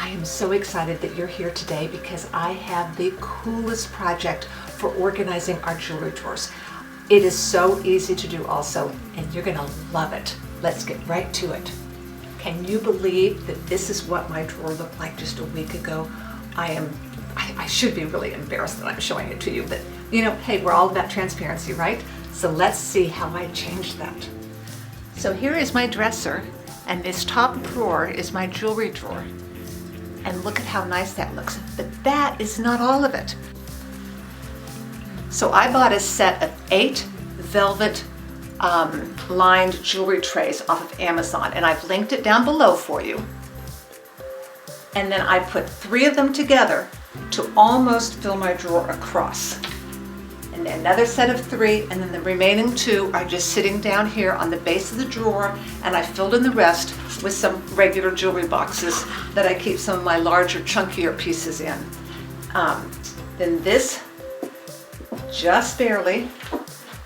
I am so excited that you're here today because I have the coolest project for organizing our jewelry drawers. It is so easy to do also, and you're gonna love it. Let's get right to it. Can you believe that this is what my drawer looked like just a week ago? I should be really embarrassed that I'm showing it to you, but hey, we're all about transparency, right? So let's see how I changed that. So here is my dresser, and this top drawer is my jewelry drawer. And look at how nice that looks. But that is not all of it. So I bought a set of 8 velvet lined jewelry trays off of Amazon, and I've linked it down below for you. And then I put 3 of them together to almost fill my drawer across. And then another set of 3, and then the remaining 2 are just sitting down here on the base of the drawer, and I filled in the rest with some regular jewelry boxes that I keep some of my larger, chunkier pieces in. Then this just barely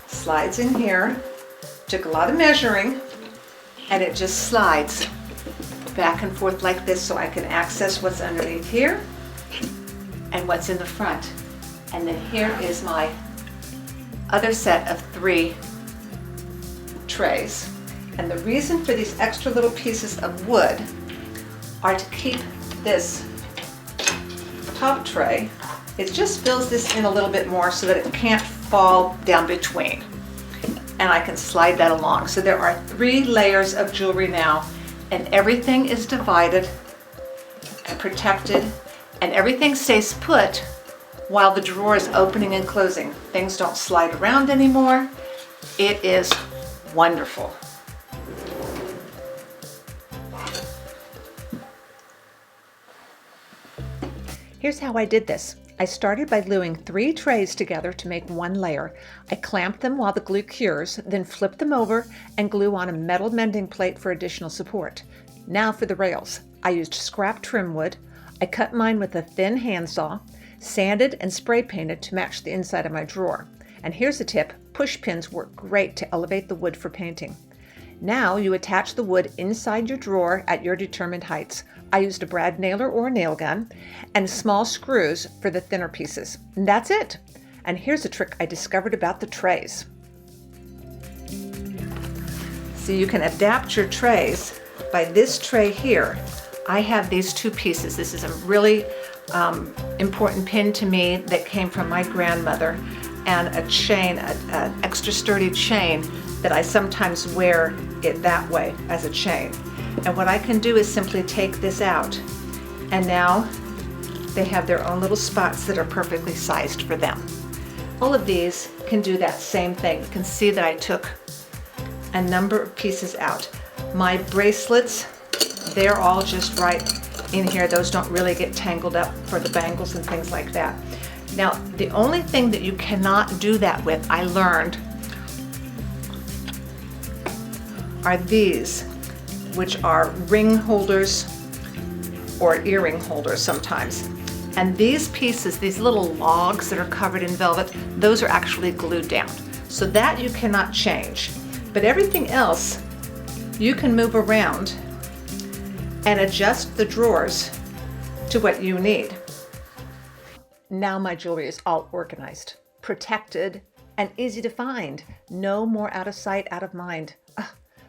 slides in here. Took a lot of measuring, and it just slides back and forth like this so I can access what's underneath here and what's in the front. And then here is my other set of 3 trays. And the reason for these extra little pieces of wood are to keep this top tray, it just fills this in a little bit more so that it can't fall down between. And I can slide that along. So there are 3 layers of jewelry now, and everything is divided and protected, and everything stays put while the drawer is opening and closing. Things don't slide around anymore. It is wonderful. Here's how I did this. I started by gluing 3 trays together to make 1 layer. I clamped them while the glue cures, then flipped them over and glue on a metal mending plate for additional support. Now for the rails. I used scrap trim wood. I cut mine with a thin handsaw, sanded and spray painted to match the inside of my drawer. And here's a tip, push pins work great to elevate the wood for painting. Now you attach the wood inside your drawer at your determined heights. I used a brad nailer or a nail gun and small screws for the thinner pieces. And that's it. And here's a trick I discovered about the trays. So you can adapt your trays by this tray here. I have these 2 pieces. This is a really important pin to me that came from my grandmother, and a chain, an extra sturdy chain that I sometimes wear it that way as a chain. And what I can do is simply take this out, and now they have their own little spots that are perfectly sized for them. All of these can do that same thing. You can see that I took a number of pieces out. My bracelets, they're all just right in here. Those don't really get tangled up for the bangles and things like that. Now, the only thing that you cannot do that with, I learned, are these, which are ring holders or earring holders sometimes. And these pieces, these little logs that are covered in velvet, those are actually glued down. So that you cannot change. But everything else, you can move around and adjust the drawers to what you need. Now my jewelry is all organized, protected, and easy to find. No more out of sight, out of mind.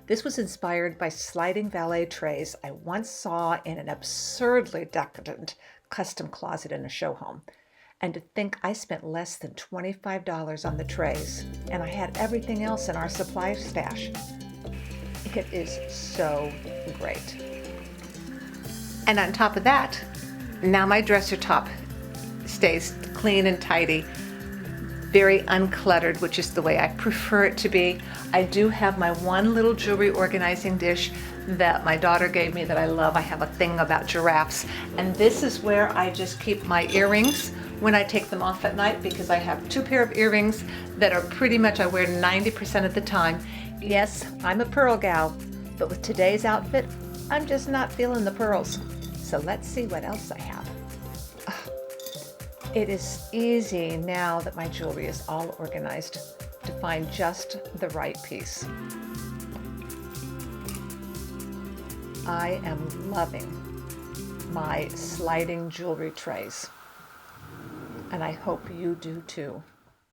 This was inspired by sliding valet trays I once saw in an absurdly decadent custom closet in a show home. And to think I spent less than $25 on the trays, and I had everything else in our supply stash. It is so great. And on top of that, now my dresser top stays clean and tidy, very uncluttered, which is the way I prefer it to be. I do have my one little jewelry organizing dish that my daughter gave me that I love. I have a thing about giraffes, and this is where I just keep my earrings when I take them off at night, because I have 2 pair of earrings that are pretty much I wear 90% of the time. Yes, I'm a pearl gal, but with today's outfit, I'm just not feeling the pearls. So let's see what else I have. It is easy now that my jewelry is all organized to find just the right piece. I am loving my sliding jewelry trays. And I hope you do too.